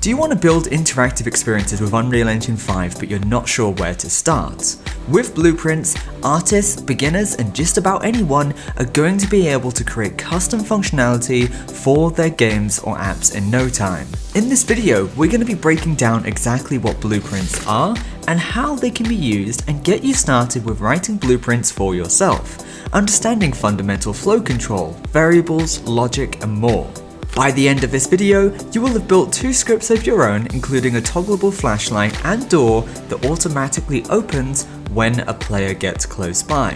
Do you want to build interactive experiences with Unreal Engine 5 but you're not sure where to start? With Blueprints, artists, beginners, and just about anyone are going to be able to create custom functionality for their games or apps in no time. In this video, we're going to be breaking down exactly what blueprints are and how they can be used and get you started with writing blueprints for yourself, understanding fundamental flow control, variables, logic, and more. By the end of this video, you will have built 2 scripts of your own, including a toggleable flashlight and door that automatically opens when a player gets close by.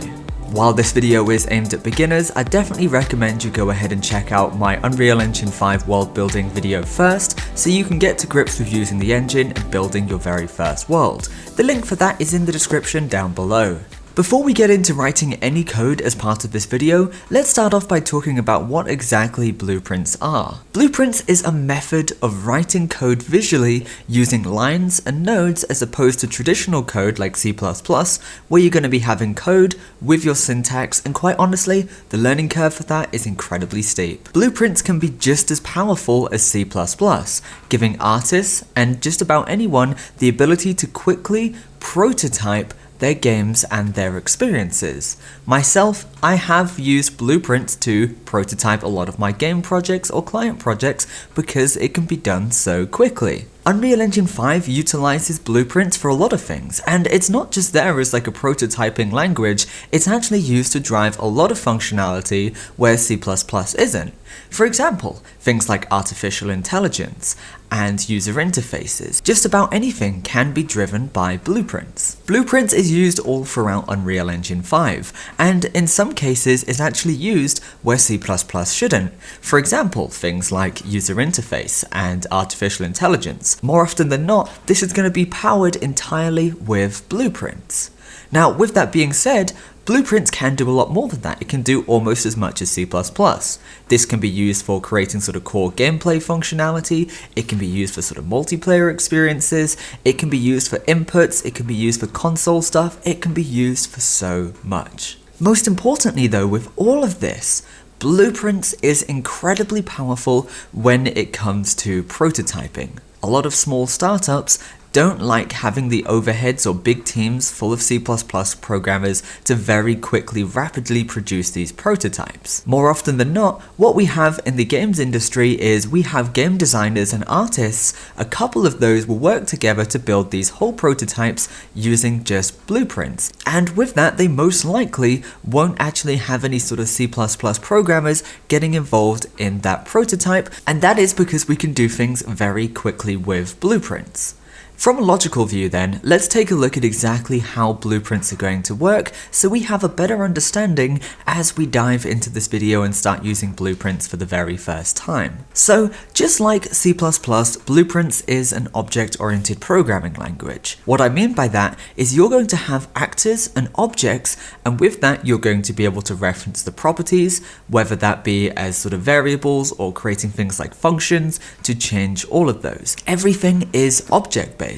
While this video is aimed at beginners, I definitely recommend you go ahead and check out my Unreal Engine 5 world building video first, so you can get to grips with using the engine and building your very first world. The link for that is in the description down below. Before we get into writing any code as part of this video, let's start off by talking about what exactly blueprints are. Blueprints is a method of writing code visually using lines and nodes as opposed to traditional code like C++, where you're going to be having code with your syntax, and quite honestly, the learning curve for that is incredibly steep. Blueprints can be just as powerful as C++, giving artists and just about anyone the ability to quickly prototype their games and their experiences. Myself, I have used blueprints to prototype a lot of my game projects or client projects because it can be done so quickly. Unreal Engine 5 utilizes blueprints for a lot of things, and it's not just there as like a prototyping language, it's actually used to drive a lot of functionality where C++ isn't. For example, things like artificial intelligence and user interfaces. Just about anything can be driven by blueprints. Blueprints is used all throughout Unreal Engine 5, and in some cases is actually used where C++ shouldn't. For example, things like user interface and artificial intelligence. More often than not, this is going to be powered entirely with blueprints. Now, with that being said, blueprints can do a lot more than that. It can do almost as much as C++. This can be used for creating sort of core gameplay functionality, it can be used for sort of multiplayer experiences, it can be used for inputs, it can be used for console stuff, it can be used for so much. Most importantly though, with all of this, blueprints is incredibly powerful when it comes to prototyping. A lot of small startups don't like having the overheads or big teams full of C++ programmers to very quickly, rapidly produce these prototypes. More often than not, what we have in the games industry is we have game designers and artists. A couple of those will work together to build these whole prototypes using just blueprints. And with that, they most likely won't actually have any sort of C++ programmers getting involved in that prototype, and that is because we can do things very quickly with blueprints. From a logical view then, let's take a look at exactly how blueprints are going to work so we have a better understanding as we dive into this video and start using blueprints for the very first time. So, just like C++, blueprints is an object-oriented programming language. What I mean by that is you're going to have actors and objects, and with that you're going to be able to reference the properties, whether that be as sort of variables or creating things like functions to change all of those. Everything is object-based.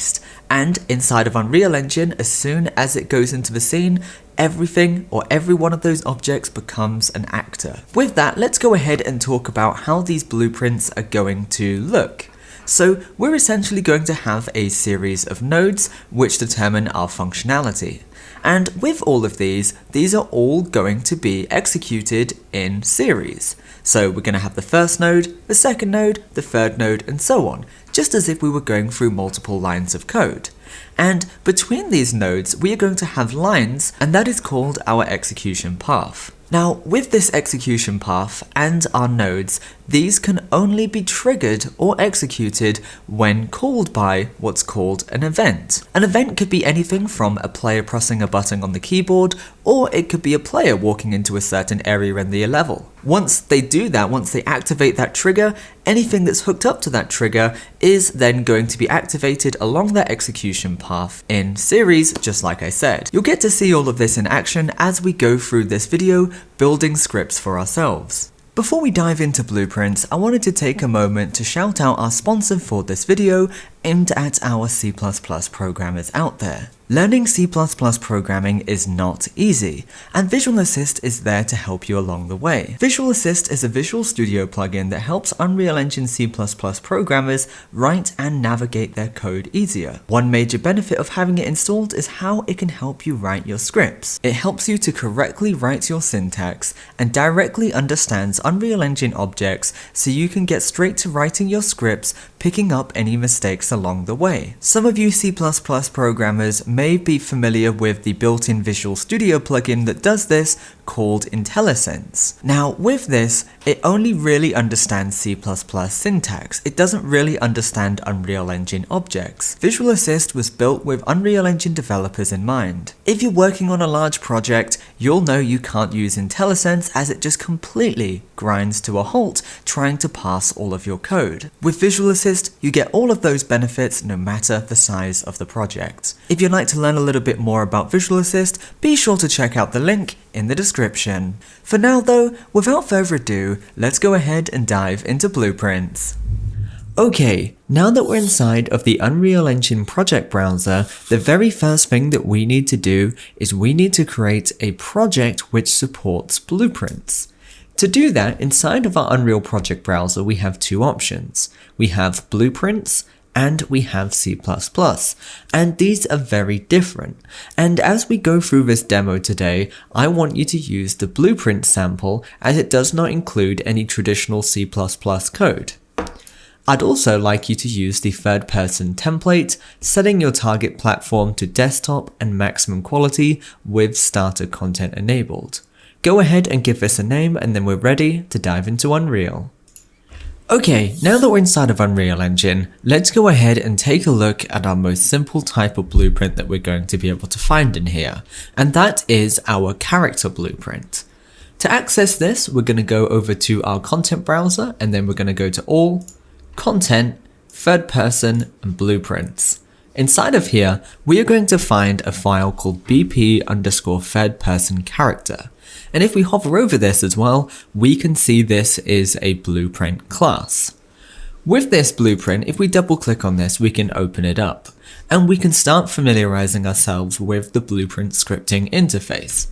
And inside of Unreal Engine, as soon as it goes into the scene, everything or every one of those objects becomes an actor. With that, let's go ahead and talk about how these blueprints are going to look. So we're essentially going to have a series of nodes which determine our functionality. And with all of these are all going to be executed in series. So we're going to have the first node, the second node, the third node, and so on, just as if we were going through multiple lines of code. And between these nodes, we are going to have lines, and that is called our execution path. Now, with this execution path and our nodes, these can only be triggered or executed when called by what's called an event. An event could be anything from a player pressing a button on the keyboard, or it could be a player walking into a certain area in the level. Once they do that, once they activate that trigger, anything that's hooked up to that trigger is then going to be activated along that execution path in series, just like I said. You'll get to see all of this in action as we go through this video, building scripts for ourselves. Before we dive into blueprints, I wanted to take a moment to shout out our sponsor for this video, aimed at our C++ programmers out there. Learning C++ programming is not easy, and Visual Assist is there to help you along the way. Visual Assist is a Visual Studio plugin that helps Unreal Engine C++ programmers write and navigate their code easier. One major benefit of having it installed is how it can help you write your scripts. It helps you to correctly write your syntax and directly understands Unreal Engine objects so you can get straight to writing your scripts, picking up any mistakes along the way. Some of you C++ programmers may be familiar with the built-in Visual Studio plugin that does this, called IntelliSense. Now with this, it only really understands C++ syntax. It doesn't really understand Unreal Engine objects. Visual Assist was built with Unreal Engine developers in mind. If you're working on a large project, you'll know you can't use IntelliSense as it just completely grinds to a halt trying to parse all of your code. With Visual Assist, you get all of those benefits no matter the size of the project. If you'd like to learn a little bit more about Visual Assist, be sure to check out the link in the description. For now though, without further ado, let's go ahead and dive into blueprints. Okay, now that we're inside of the Unreal Engine project browser, the very first thing that we need to do is we need to create a project which supports blueprints. To do that, inside of our Unreal project browser, we have two options. We have blueprints and we have C++, and these are very different. And as we go through this demo today, I want you to use the blueprint sample as it does not include any traditional C++ code. I'd also like you to use the third-person template, setting your target platform to desktop and maximum quality with starter content enabled. Go ahead and give this a name and then we're ready to dive into Unreal. Okay, now that we're inside of Unreal Engine, let's go ahead and take a look at our most simple type of blueprint that we're going to be able to find in here, and that is our character blueprint. To access this, we're going to go over to our content browser and then we're going to go to All, Content, Third Person, and Blueprints. Inside of here, we are going to find a file called bp_third-person-character. And if we hover over this as well, we can see this is a blueprint class. With this blueprint, if we double click on this, we can open it up and we can start familiarizing ourselves with the blueprint scripting interface.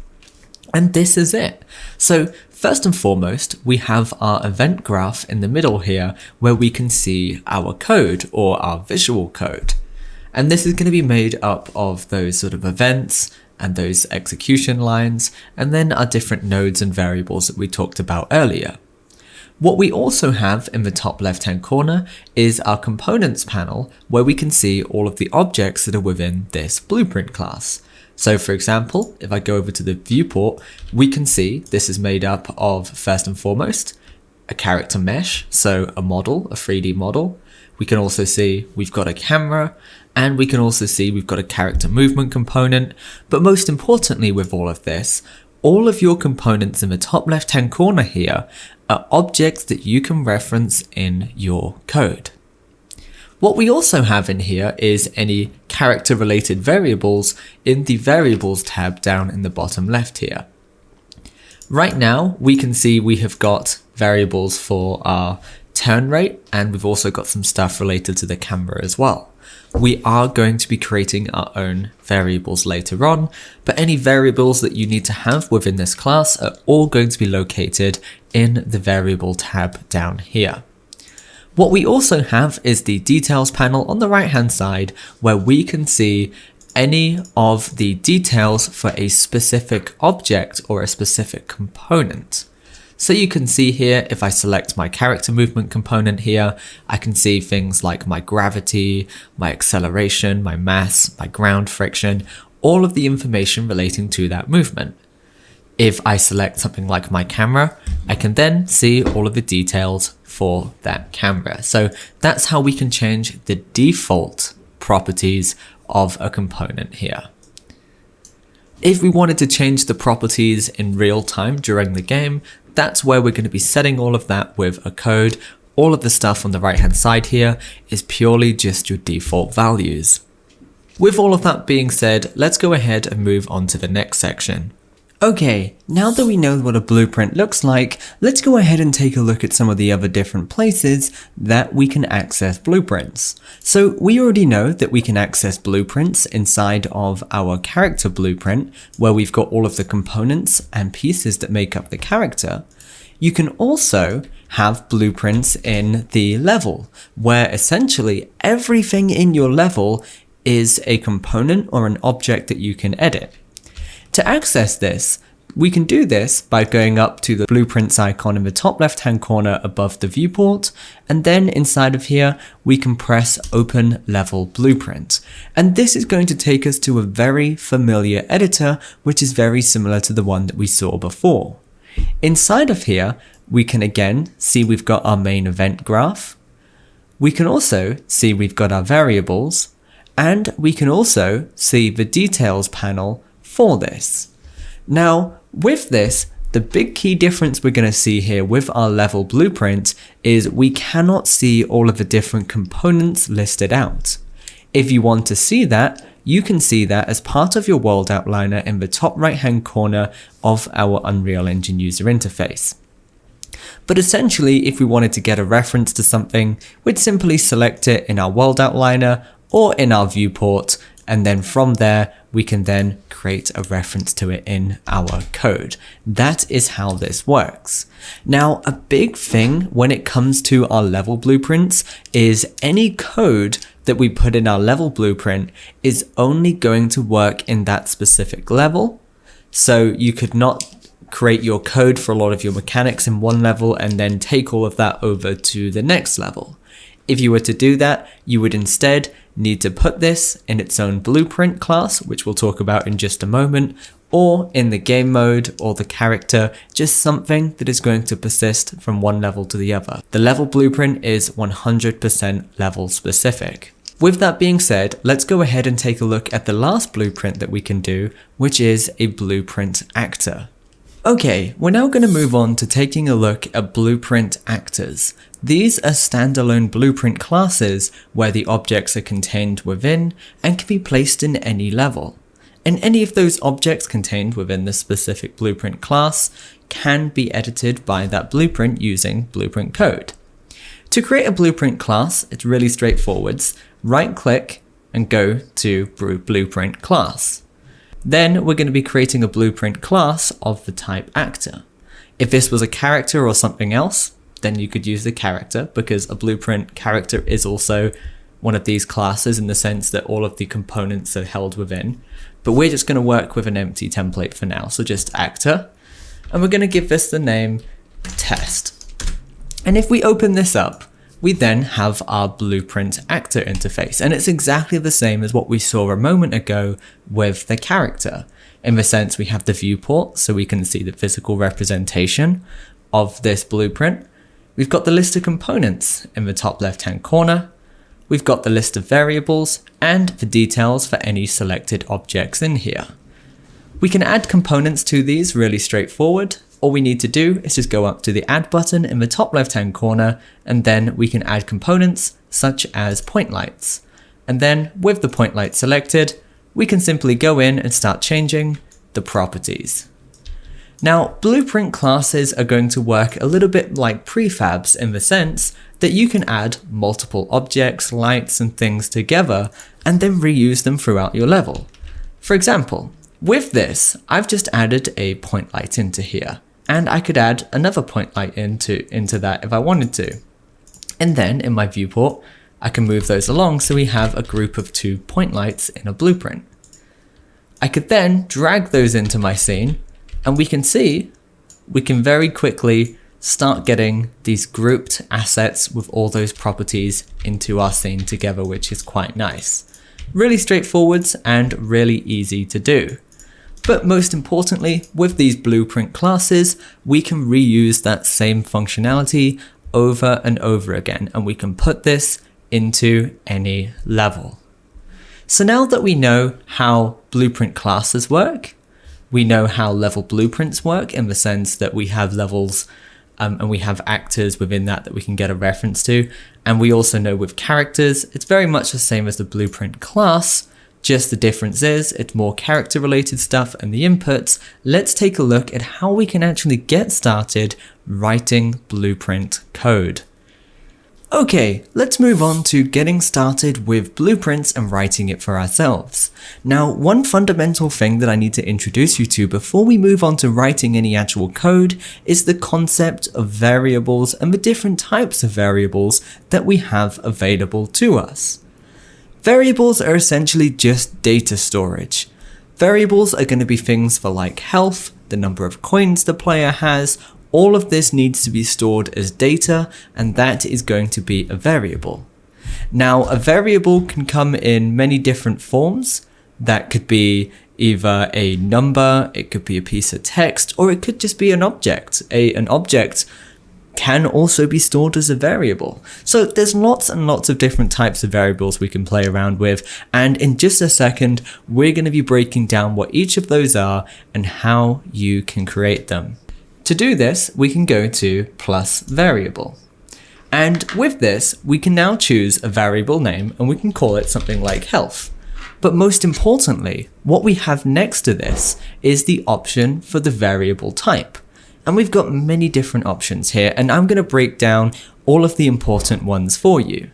And this is it. So first and foremost, we have our event graph in the middle here where we can see our code or our visual code. And this is going to be made up of those sort of events and those execution lines, and then our different nodes and variables that we talked about earlier. What we also have in the top left-hand corner is our components panel, where we can see all of the objects that are within this blueprint class. So for example, if I go over to the viewport, we can see this is made up of, first and foremost, a character mesh, so a model, a 3D model. We can also see we've got a camera, and we can also see we've got a character movement component. But most importantly with all of this, all of your components in the top left-hand corner here are objects that you can reference in your code. What we also have in here is any character-related variables in the Variables tab down in the bottom left here. Right now, we can see we have got variables for our turn rate, and we've also got some stuff related to the camera as well. We are going to be creating our own variables later on, but any variables that you need to have within this class are all going to be located in the variable tab down here. What we also have is the details panel on the right hand side where we can see any of the details for a specific object or a specific component. So you can see here, if I select my character movement component here, I can see things like my gravity, my acceleration, my mass, my ground friction, all of the information relating to that movement. If I select something like my camera, I can then see all of the details for that camera. So that's how we can change the default properties of a component here. If we wanted to change the properties in real time during the game, that's where we're going to be setting all of that with a code. All of the stuff on the right hand side here is purely just your default values. With all of that being said, let's go ahead and move on to the next section. Okay, now that we know what a blueprint looks like, let's go ahead and take a look at some of the other different places that we can access blueprints. So we already know that we can access blueprints inside of our character blueprint, where we've got all of the components and pieces that make up the character. You can also have blueprints in the level, where essentially everything in your level is a component or an object that you can edit. To access this, we can do this by going up to the blueprints icon in the top left hand corner above the viewport, and then inside of here we can press open level blueprint. And this is going to take us to a very familiar editor, which is very similar to the one that we saw before. Inside of here we can again see we've got our main event graph. We can also see we've got our variables, and we can also see the details panel for this. Now, with this, the big key difference we're going to see here with our level blueprint is we cannot see all of the different components listed out. If you want to see that, you can see that as part of your world outliner in the top right hand corner of our Unreal Engine user interface. But essentially, if we wanted to get a reference to something, we'd simply select it in our world outliner or in our viewport, and then from there, we can then create a reference to it in our code. That is how this works. Now, a big thing when it comes to our level blueprints is any code that we put in our level blueprint is only going to work in that specific level. So you could not create your code for a lot of your mechanics in one level and then take all of that over to the next level. If you were to do that, you would instead need to put this in its own blueprint class, which we'll talk about in just a moment, or in the game mode or the character, just something that is going to persist from one level to the other. The level blueprint is 100% level specific. With that being said, let's go ahead and take a look at the last blueprint that we can do, which is a blueprint actor. Okay, we're now going to move on to taking a look at blueprint actors. These are standalone blueprint classes where the objects are contained within and can be placed in any level. And any of those objects contained within the specific blueprint class can be edited by that blueprint using blueprint code. To create a blueprint class, it's really straightforward. Right click and go to blueprint class. Then we're going to be creating a blueprint class of the type actor. If this was a character or something else, then you could use the character, because a blueprint character is also one of these classes in the sense that all of the components are held within. But we're just going to work with an empty template for now, so just actor. And we're going to give this the name test. And if we open this up, we then have our blueprint actor interface, and it's exactly the same as what we saw a moment ago with the character. In the sense we have the viewport, so we can see the physical representation of this blueprint. We've got the list of components in the top left hand corner. We've got the list of variables and the details for any selected objects in here. We can add components to these really straightforward. All we need to do is just go up to the add button in the top left hand corner, and then we can add components such as point lights. And then with the point light selected, we can simply go in and start changing the properties. Now, blueprint classes are going to work a little bit like prefabs in the sense that you can add multiple objects, lights, and things together and then reuse them throughout your level. For example, with this, I've just added a point light into here, and I could add another point light into that if I wanted to. And then in my viewport, I can move those along so we have a group of 2 point lights in a blueprint. I could then drag those into my scene, and we can see we can very quickly start getting these grouped assets with all those properties into our scene together, which is quite nice. Really straightforward and really easy to do. But most importantly, with these blueprint classes, we can reuse that same functionality over and over again, and we can put this into any level. So now that we know how blueprint classes work, we know how level blueprints work in the sense that we have levels and we have actors within that we can get a reference to. And we also know with characters, it's very much the same as the blueprint class, Just the difference is it's more character related stuff and the inputs. Let's take a look at how we can actually get started writing Blueprint code. Okay, let's move on to getting started with blueprints and writing it for ourselves. Now, one fundamental thing that I need to introduce you to before we move on to writing any actual code is the concept of variables and the different types of variables that we have available to us. Variables are essentially just data storage. Variables are going to be things for like health, the number of coins the player has. All of this needs to be stored as data, and that is going to be a variable. Now, a variable can come in many different forms. That could be either a number, it could be a piece of text, or it could just be an object. An object can also be stored as a variable. So there's lots and lots of different types of variables we can play around with, and in just a second, we're going to be breaking down what each of those are and how you can create them. To do this, we can go to plus variable. And with this, we can now choose a variable name and we can call it something like health. But most importantly, what we have next to this is the option for the variable type. And we've got many different options here, and I'm going to break down all of the important ones for you.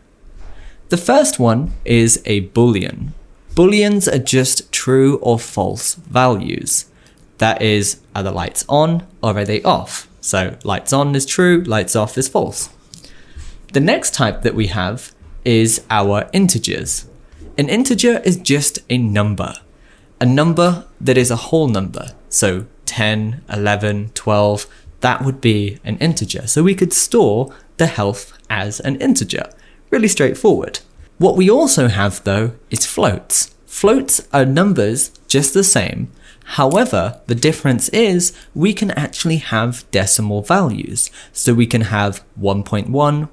The first one is a boolean. Booleans are just true or false values. That is, are the lights on or are they off? So lights on is true, lights off is false. The next type that we have is our integers. An integer is just a number that is a whole number. So 10, 11, 12, that would be an integer. So we could store the health as an integer. Really straightforward. What we also have though is floats. Floats are numbers just the same. However, the difference is we can actually have decimal values. So we can have 1.1, 1.2,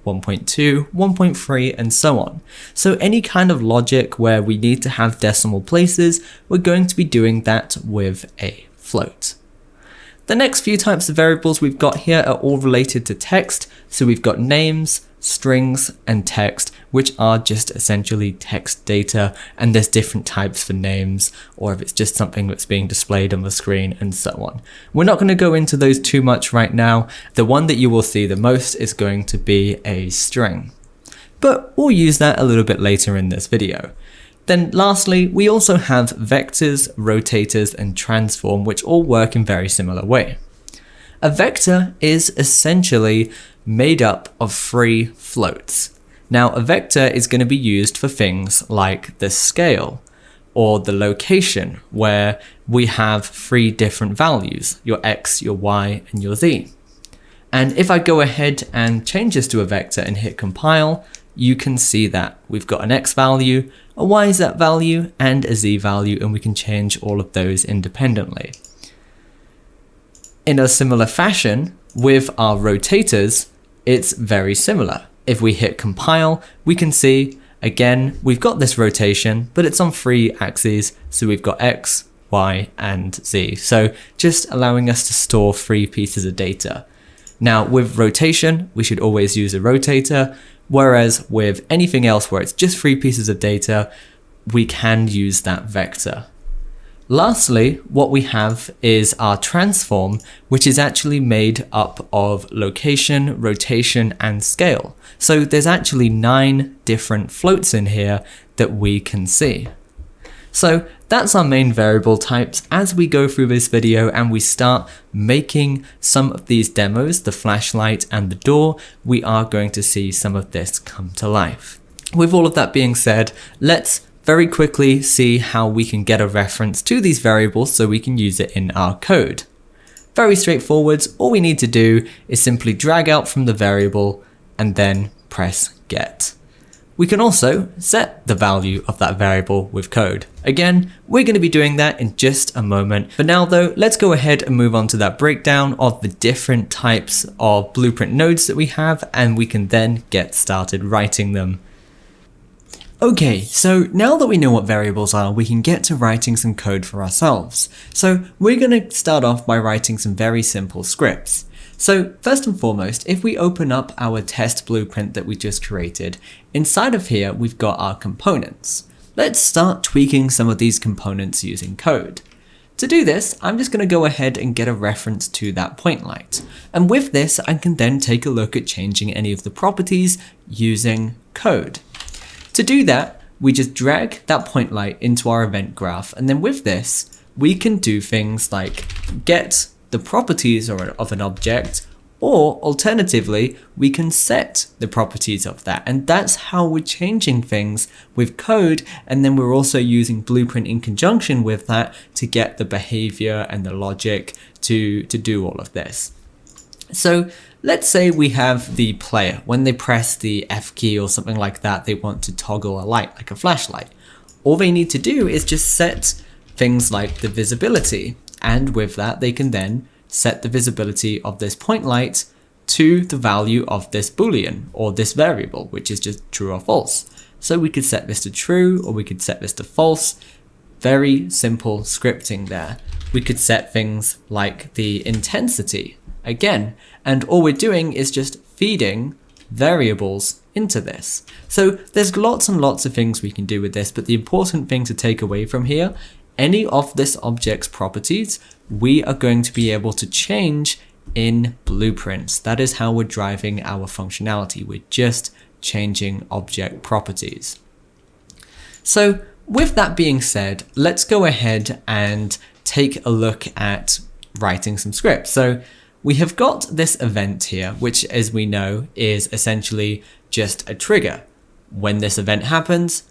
1.3, and so on. So any kind of logic where we need to have decimal places, we're going to be doing that with a float. The next few types of variables we've got here are all related to text. So we've got names, strings, and text, which are just essentially text data, and there's different types for names, or if it's just something that's being displayed on the screen, and so on. We're not going to go into those too much right now. The one that you will see the most is going to be a string, but we'll use that a little bit later in this video. Then lastly, we also have vectors, rotators, and transform, which all work in a very similar way. A vector is essentially made up of 3 floats. Now, a vector is going to be used for things like the scale or the location, where we have 3 different values, your x, your y, and your z. And if I go ahead and change this to a vector and hit compile, you can see that we've got an x value, a yz value, and a z value, and we can change all of those independently. In a similar fashion, with our rotators, it's very similar. If we hit compile, we can see, again, we've got this rotation, but it's on 3 axes. So we've got X, Y, and Z. So just allowing us to store 3 pieces of data. Now with rotation, we should always use a rotator, whereas with anything else where it's just 3 pieces of data, we can use that vector. Lastly, what we have is our transform, which is actually made up of location, rotation, and scale. So there's actually 9 different floats in here that we can see. So that's our main variable types. As we go through this video and we start making some of these demos, the flashlight and the door, we are going to see some of this come to life. With all of that being said, let's very quickly see how we can get a reference to these variables so we can use it in our code. Very straightforward. All we need to do is simply drag out from the variable and then press get. We can also set the value of that variable with code. Again, we're going to be doing that in just a moment. For now though, let's go ahead and move on to that breakdown of the different types of blueprint nodes that we have, and we can then get started writing them. Okay, so now that we know what variables are, we can get to writing some code for ourselves. So we're going to start off by writing some very simple scripts. So first and foremost, if we open up our test blueprint that we just created, inside of here we've got our components. let's start tweaking some of these components using code. To do this, I'm just going to go ahead and get a reference to that point light. And with this, I can then take a look at changing any of the properties using code. To do that, we just drag that point light into our event graph. And then with this, we can do things like get the properties of an object, or alternatively, we can set the properties of that. And that's how we're changing things with code. And then we're also using Blueprint in conjunction with that to get the behavior and the logic to do all of this. So let's say we have the player. When they press the F key or something like that, they want to toggle a light, like a flashlight. All they need to do is just set things like the visibility. And with that, they can then set the visibility of this point light to the value of this boolean or this variable, which is just true or false. So we could set this to true, or we could set this to false. Very simple scripting there. We could set things like the intensity again, and all we're doing is just feeding variables into this. So there's lots and lots of things we can do with this, but the important thing to take away from here, any of this object's properties, we are going to be able to change in blueprints. That is how we're driving our functionality. We're just changing object properties. So with that being said, let's go ahead and take a look at writing some scripts. So we have got this event here, which, as we know, is essentially just a trigger. When this event happens,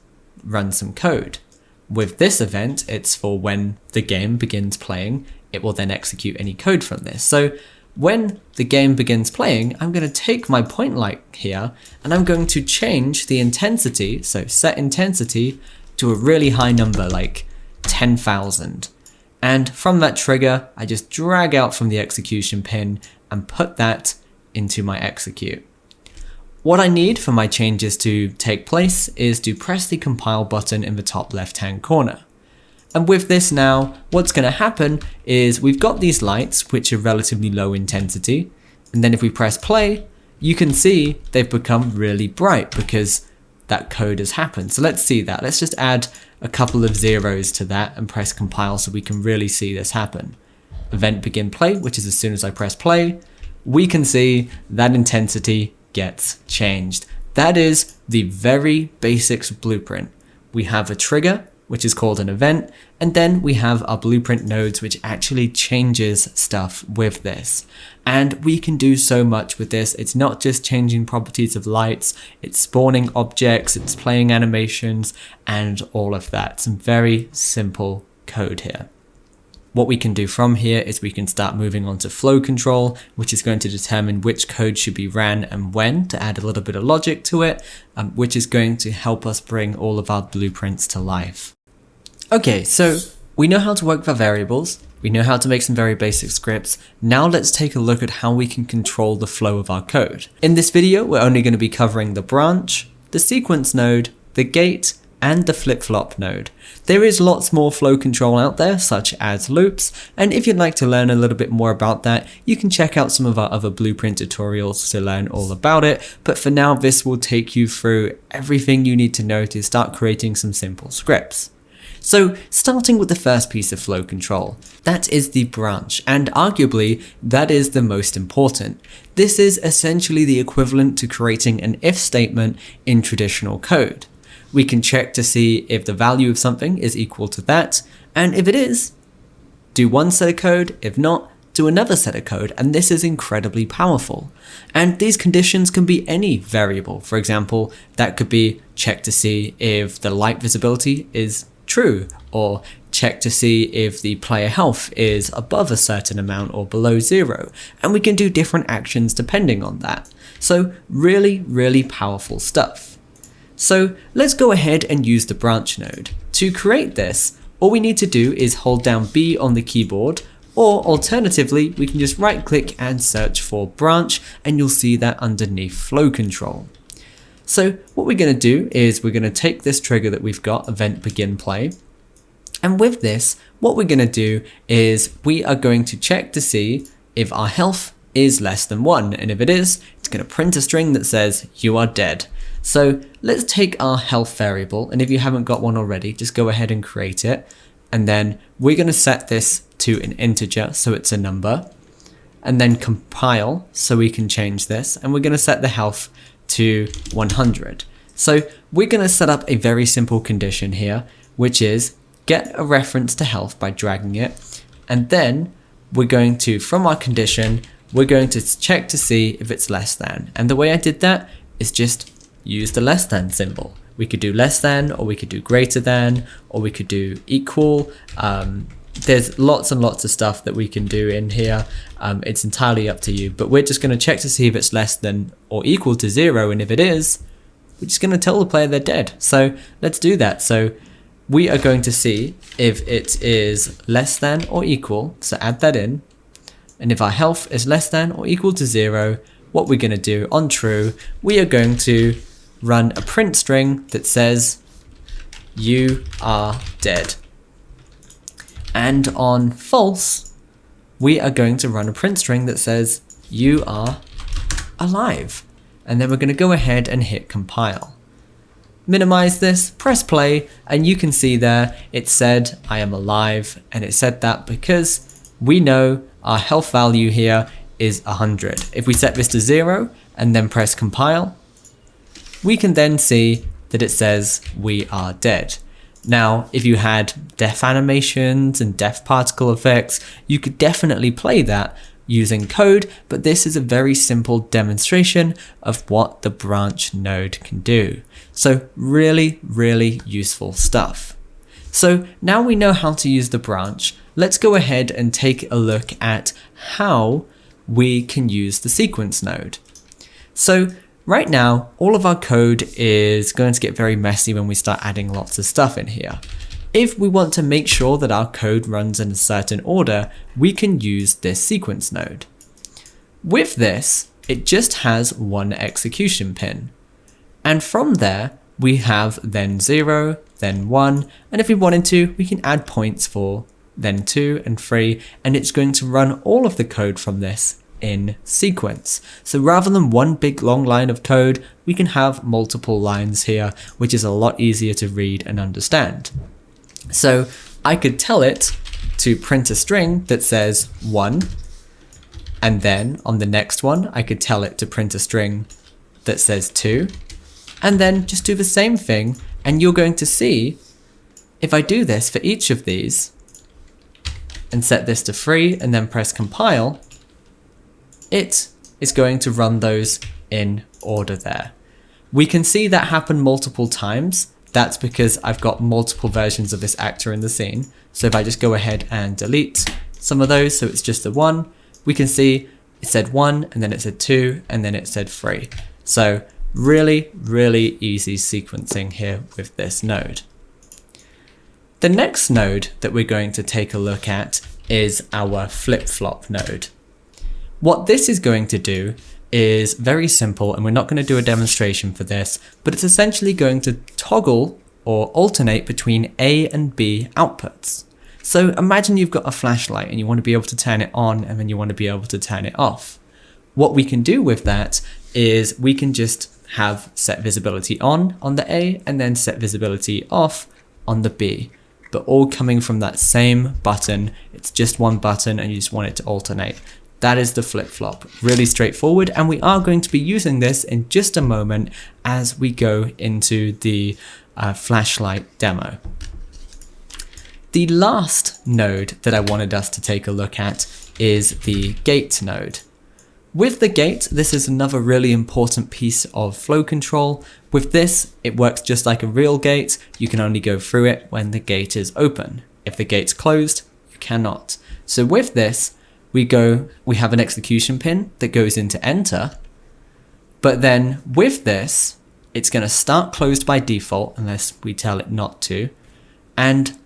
run some code. With this event, it's for when the game begins playing. It will then execute any code from this. So when the game begins playing, I'm going to take my point light here and I'm going to change the intensity, so set intensity, to a really high number like 10,000. And from that trigger, I just drag out from the execution pin and put that into my execute. What I need for my changes to take place is to press the compile button in the top left-hand corner. And with this now, what's going to happen is we've got these lights, which are relatively low intensity. And then if we press play, you can see they've become really bright because that code has happened. So let's see that. Let's just add a couple of zeros to that and press compile so we can really see this happen. Event begin play, which is as soon as I press play, we can see that intensity gets changed. That is the very basics of Blueprint. We have a trigger, which is called an event, and then we have our Blueprint nodes, which actually changes stuff with this. And we can do so much with this. It's not just changing properties of lights, it's spawning objects, it's playing animations, and all of that. Some very simple code here. What we can do from here is we can start moving on to flow control, which is going to determine which code should be ran and when, to add a little bit of logic to it, which is going to help us bring all of our blueprints to life. Okay, so we know how to work with our variables. We know how to make some very basic scripts. Now let's take a look at how we can control the flow of our code. In this video, we're only going to be covering the branch, the sequence node, the gate, and the flip-flop node. There is lots more flow control out there, such as loops, and if you'd like to learn a little bit more about that, you can check out some of our other Blueprint tutorials to learn all about it, but for now this will take you through everything you need to know to start creating some simple scripts. So starting with the first piece of flow control, that is the branch, and arguably that is the most important. This is essentially the equivalent to creating an if statement in traditional code. We can check to see if the value of something is equal to that, and if it is, do one set of code, if not, do another set of code, and this is incredibly powerful. And these conditions can be any variable. For example, that could be check to see if the light visibility is true, or check to see if the player health is above a certain amount or below 0, and we can do different actions depending on that. So really, really powerful stuff. So let's go ahead and use the branch node. To create this, all we need to do is hold down B on the keyboard, or alternatively, we can just right click and search for branch, and you'll see that underneath flow control. So what we're going to do is we're going to take this trigger that we've got, event begin play, and with this, what we're going to do is we are going to check to see if our health is less than 1, and if it is, it's going to print a string that says you are dead. So let's take our health variable, and if you haven't got one already, just go ahead and create it. And then we're going to set this to an integer, so it's a number. And then compile, so we can change this. And we're going to set the health to 100. So we're going to set up a very simple condition here, which is get a reference to health by dragging it. And then we're going to, from our condition, we're going to check to see if it's less than. And the way I did that is just use the less than symbol. We could do less than, or we could do greater than, or we could do equal. There's lots and lots of stuff that we can do in here. It's entirely up to you, but we're just going to check to see if it's less than or equal to 0. And if it is, we're just going to tell the player they're dead. So let's do that. So we are going to see if it is less than or equal. So add that in. And if our health is less than or equal to 0, what we're going to do on true, we are going to run a print string that says you are dead. And on false, we are going to run a print string that says you are alive. And then we're going to go ahead and hit compile. Minimize this, press play, and you can see there it said I am alive, and it said that because we know our health value here is 100. If we set this to 0 and then press compile, we can then see that it says we are dead. Now, if you had death animations and death particle effects, you could definitely play that using code, but this is a very simple demonstration of what the branch node can do. So really, really useful stuff. So now we know how to use the branch, let's go ahead and take a look at how we can use the sequence node. So right now, all of our code is going to get very messy when we start adding lots of stuff in here. If we want to make sure that our code runs in a certain order, we can use this sequence node. With this, it just has one execution pin. And from there, we have then 0, then 1, and if we wanted to, we can add points for then 2 and 3, and it's going to run all of the code from this in sequence. So rather than one big long line of code, we can have multiple lines here, which is a lot easier to read and understand. So I could tell it to print a string that says 1, and then on the next one, I could tell it to print a string that says 2, and then just do the same thing, and you're going to see if I do this for each of these and set this to 3 and then press compile, it is going to run those in order there. We can see that happen multiple times. That's because I've got multiple versions of this actor in the scene. So if I just go ahead and delete some of those, so it's just the 1, we can see it said 1 and then it said 2 and then it said 3. So really, really easy sequencing here with this node. The next node that we're going to take a look at is our flip-flop node. What this is going to do is very simple, and we're not going to do a demonstration for this, but it's essentially going to toggle or alternate between A and B outputs. So imagine you've got a flashlight and you want to be able to turn it on and then you want to be able to turn it off. What we can do with that is we can just have set visibility on the A and then set visibility off on the B, but all coming from that same button. It's just one button and you just want it to alternate. That is the flip-flop. Really straightforward, and we are going to be using this in just a moment as we go into the flashlight demo. The last node that I wanted us to take a look at is the gate node. With the gate, this is another really important piece of flow control. With this, it works just like a real gate. You can only go through it when the gate is open. If the gate's closed, you cannot. So with this, we have an execution pin that goes into enter, but then with this, it's going to start closed by default unless we tell it not to. And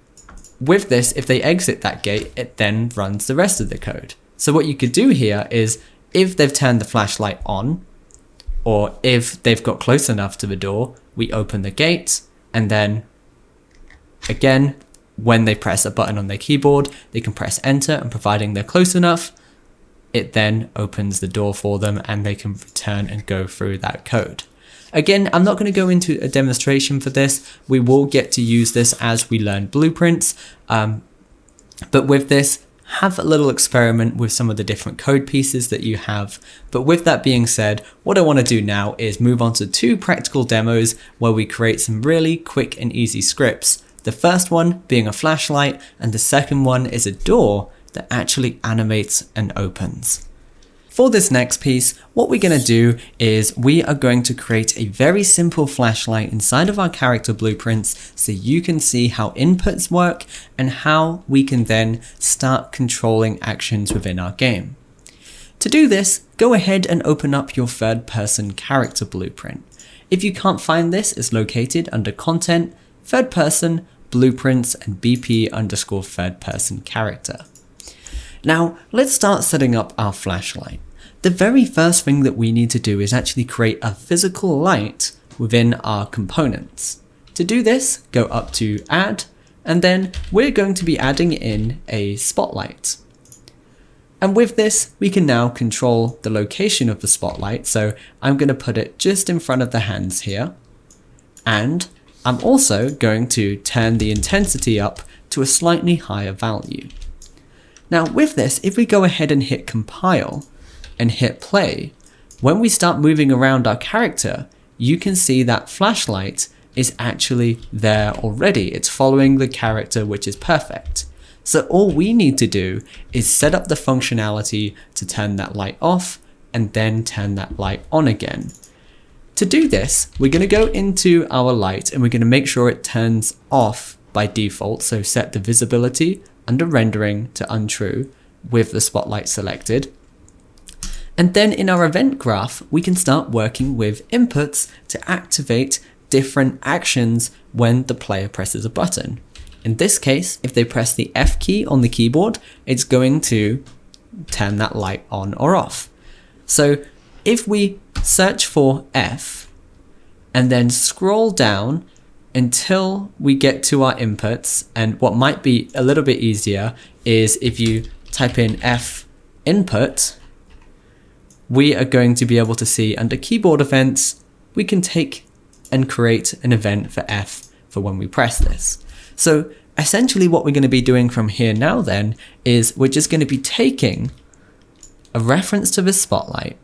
with this, if they exit that gate, it then runs the rest of the code. So what you could do here is if they've turned the flashlight on, or if they've got close enough to the door, we open the gate, and then again, when they press a button on their keyboard, they can press enter, and providing they're close enough, it then opens the door for them and they can return and go through that code. Again, I'm not going to go into a demonstration for this. We will get to use this as we learn blueprints. But with this, have a little experiment with some of the different code pieces that you have. But with that being said, what I want to do now is move on to 2 practical demos where we create some really quick and easy scripts. The first one being a flashlight, and the second one is a door that actually animates and opens. For this next piece, what we're going to do is we are going to create a very simple flashlight inside of our character blueprints so you can see how inputs work and how we can then start controlling actions within our game. To do this, go ahead and open up your third-person character blueprint. If you can't find this, it's located under Content, Third Person, Blueprints, and BP_third-person character. Now, let's start setting up our flashlight. The very first thing that we need to do is actually create a physical light within our components. To do this, go up to Add, and then we're going to be adding in a spotlight. And with this, we can now control the location of the spotlight. So I'm going to put it just in front of the hands here. And I'm also going to turn the intensity up to a slightly higher value. Now with this, if we go ahead and hit compile and hit play, when we start moving around our character, you can see that flashlight is actually there already. It's following the character, which is perfect. So all we need to do is set up the functionality to turn that light off and then turn that light on again. To do this, we're going to go into our light and we're going to make sure it turns off by default. So set the visibility under rendering to untrue with the spotlight selected. And then in our event graph, we can start working with inputs to activate different actions when the player presses a button. In this case, if they press the F key on the keyboard, it's going to turn that light on or off. So if we search for F and then scroll down until we get to our inputs, and what might be a little bit easier is if you type in F input, we are going to be able to see under keyboard events, we can take and create an event for F for when we press this. So essentially what we're going to be doing from here now then is we're just going to be taking a reference to this spotlight,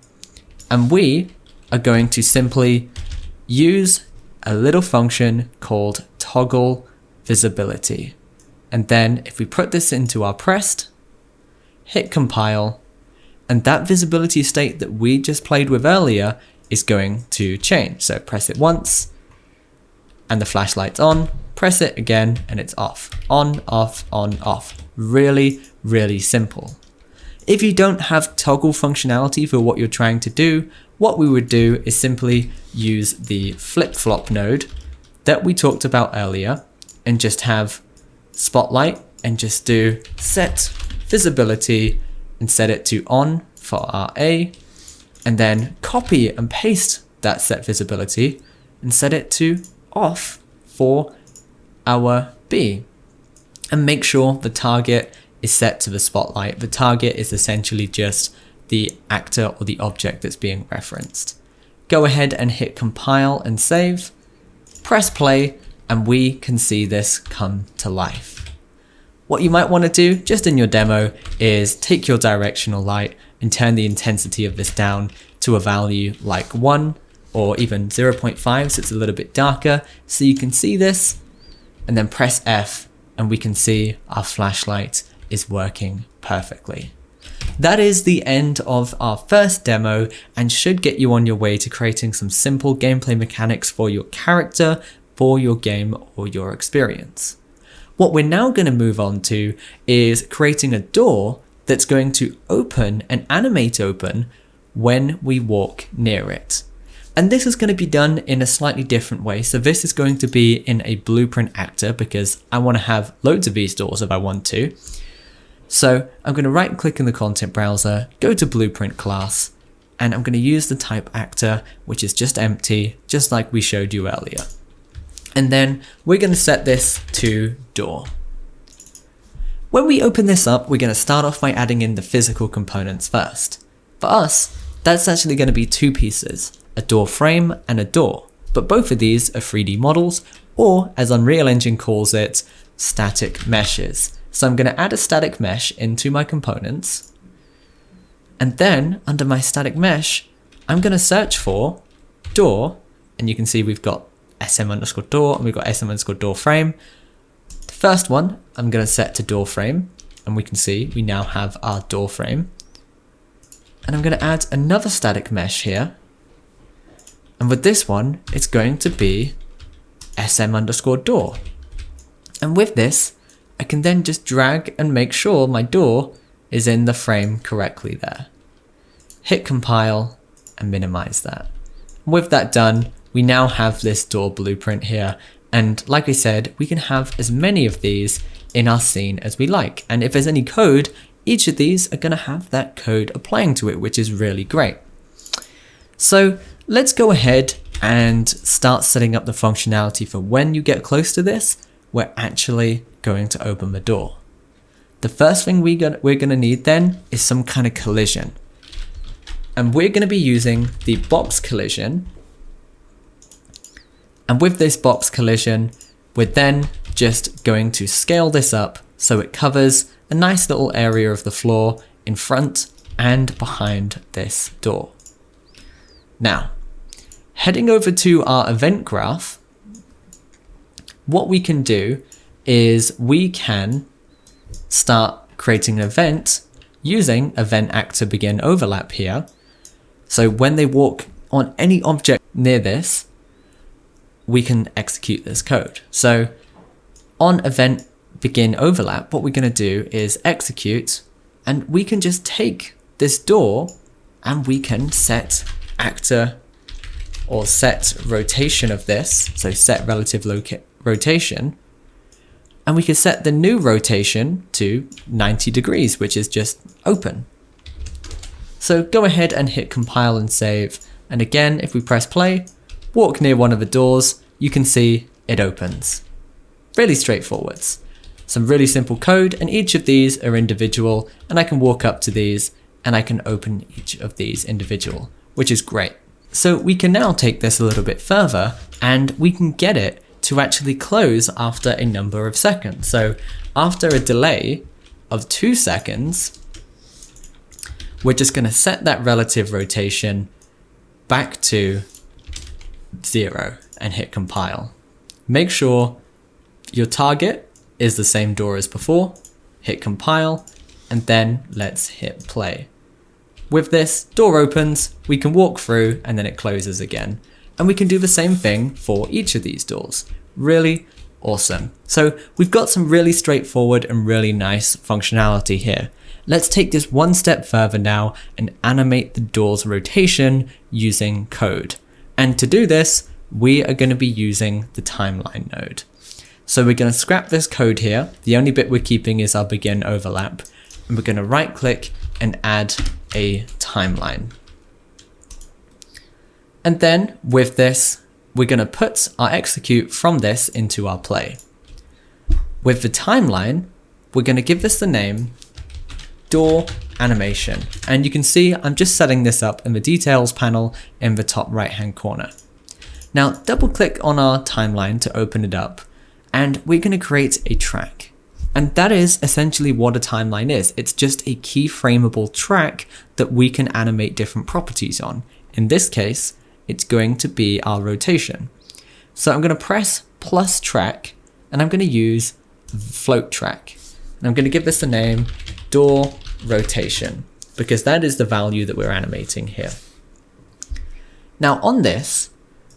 and we are going to simply use a little function called toggle visibility. And then if we put this into our pressed, hit compile, and that visibility state that we just played with earlier is going to change. So press it once and the flashlight's on, press it again and it's off. On, off, on, off. Really, really simple. If you don't have toggle functionality for what you're trying to do, what we would do is simply use the flip-flop node that we talked about earlier and just have spotlight and just do set visibility and set it to on for our A, and then copy and paste that set visibility and set it to off for our B. And make sure the target is set to the spotlight. The target is essentially just the actor or the object that's being referenced. Go ahead and hit compile and save, press play, and we can see this come to life. What you might want to do just in your demo is take your directional light and turn the intensity of this down to a value like 1 or even 0.5 so it's a little bit darker so you can see this, and then press F and we can see our flashlight is working perfectly. That is the end of our first demo and should get you on your way to creating some simple gameplay mechanics for your character, for your game or your experience. What we're now going to move on to is creating a door that's going to open and animate open when we walk near it. And this is going to be done in a slightly different way. So this is going to be in a blueprint actor because I want to have loads of these doors if I want to. So I'm going to right click in the content browser, go to blueprint class, and I'm going to use the type actor, which is just empty, just like we showed you earlier. And then we're going to set this to door. When we open this up, we're going to start off by adding in the physical components first. For us, that's actually going to be two pieces. a door frame, and a door. But both of these are 3D models, or as Unreal Engine calls it, static meshes. So I'm going to add a static mesh into my components. And then under my static mesh, I'm going to search for door. And you can see we've got sm_door and we've got sm_door frame. The first one I'm going to set to door frame. And we can see we now have our door frame. And I'm going to add another static mesh here. And with this one, it's going to be sm_door. And with this, I can then just drag and make sure my door is in the frame correctly there. Hit compile and minimize that. With that done, we now have this door blueprint here. And like I said, we can have as many of these in our scene as we like. And if there's any code, each of these are going to have that code applying to it, which is really great. So let's go ahead and start setting up the functionality for when you get close to this, we're actually going to open the door. The first thing we're going to need then is some kind of collision. And we're going to be using the box collision. And with this box collision, we're then just going to scale this up so it covers a nice little area of the floor in front and behind this door. Now, heading over to our event graph, what we can do is we can start creating an event using event actor begin overlap here. So when they walk on any object near this, we can execute this code. So on event begin overlap, what we're going to do is execute, and we can just take this door and we can set actor or set rotation of this. So set relative rotation, and we can set the new rotation to 90 degrees, which is just open. So go ahead and hit compile and save. And again, if we press play, walk near one of the doors, you can see it opens. Really straightforward. Some really simple code, and each of these are individual, and I can walk up to these and I can open each of these individual, which is great. So we can now take this a little bit further and we can get it to actually close after a number of seconds. So after a delay of 2 seconds, we're just going to set that relative rotation back to 0 and hit compile. Make sure your target is the same door as before, hit compile, and then let's hit play. With this, door opens, we can walk through, and then it closes again. And we can do the same thing for each of these doors. Really awesome. So we've got some really straightforward and really nice functionality here. Let's take this one step further now and animate the door's rotation using code. And to do this, we are going to be using the timeline node. So we're going to scrap this code here. The only bit we're keeping is our begin overlap. And we're going to right click and add a timeline. And then with this, we're going to put our execute from this into our play. With the timeline, we're going to give this the name door animation. And you can see I'm just setting this up in the details panel in the top right hand corner. Now double click on our timeline to open it up, and we're going to create a track. And that is essentially what a timeline is. It's just a keyframeable track that we can animate different properties on. In this case, it's going to be our rotation. So I'm going to press plus track, and I'm going to use float track. And I'm going to give this the name door rotation, because that is the value that we're animating here. Now on this,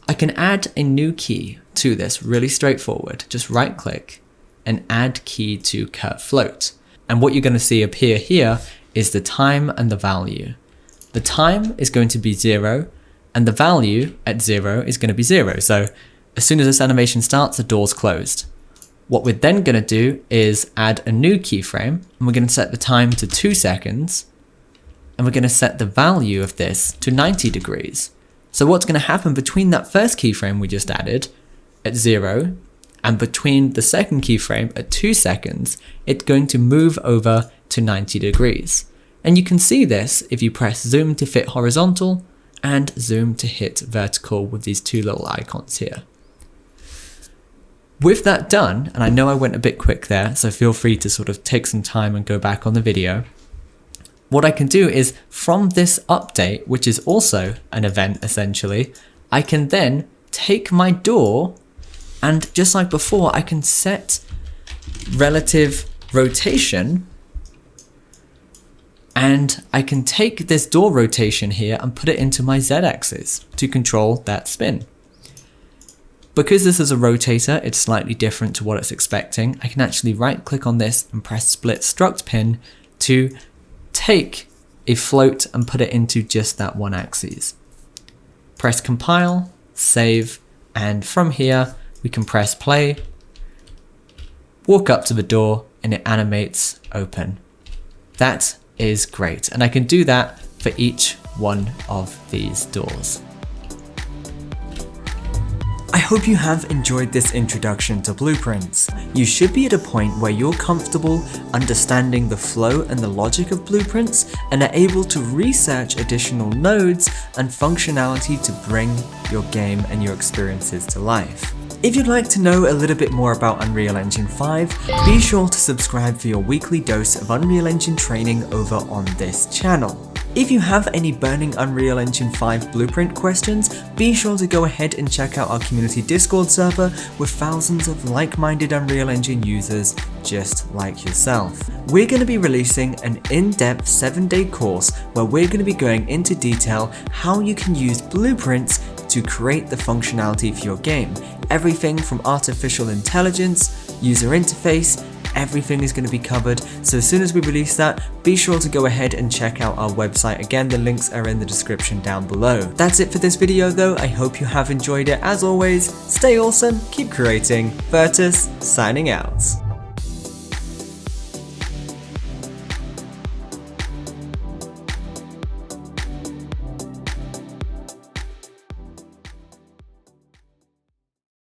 I can add a new key to this, really straightforward. Just right click and add key to curve float. And what you're going to see appear here is the time and the value. The time is going to be 0, and the value at 0 is going to be 0. So as soon as this animation starts, the door's closed. What we're then going to do is add a new keyframe, and we're going to set the time to 2 seconds, and we're going to set the value of this to 90 degrees. So what's going to happen between that first keyframe we just added at 0 and between the second keyframe at 2 seconds, it's going to move over to 90 degrees. And you can see this if you press zoom to fit horizontal, and zoom to hit vertical with these two little icons here. With that done, and I know I went a bit quick there, so feel free to sort of take some time and go back on the video. What I can do is from this update, which is also an event essentially, I can then take my door and just like before, I can set relative rotation and I can take this door rotation here and put it into my Z-axis to control that spin. Because this is a rotator, it's slightly different to what it's expecting. I can actually right click on this and press split struct pin to take a float and put it into just that one axis. Press compile, save, and from here we can press play, walk up to the door, and it animates open. That is great, and I can do that for each one of these doors. I hope you have enjoyed this introduction to Blueprints. You should be at a point where you're comfortable understanding the flow and the logic of Blueprints and are able to research additional nodes and functionality to bring your game and your experiences to life. If you'd like to know a little bit more about Unreal Engine 5, be sure to subscribe for your weekly dose of Unreal Engine training over on this channel. If you have any burning Unreal Engine 5 blueprint questions, be sure to go ahead and check out our community Discord server with thousands of like-minded Unreal Engine users just like yourself. We're going to be releasing an in-depth 7-day course where we're going to be going into detail how you can use blueprints to create the functionality for your game. Everything from artificial intelligence, user interface, everything is going to be covered. So as soon as we release that, be sure to go ahead and check out our website. Again, the links are in the description down below. That's it for this video though. I hope you have enjoyed it. As always, stay awesome, keep creating. Virtus signing out.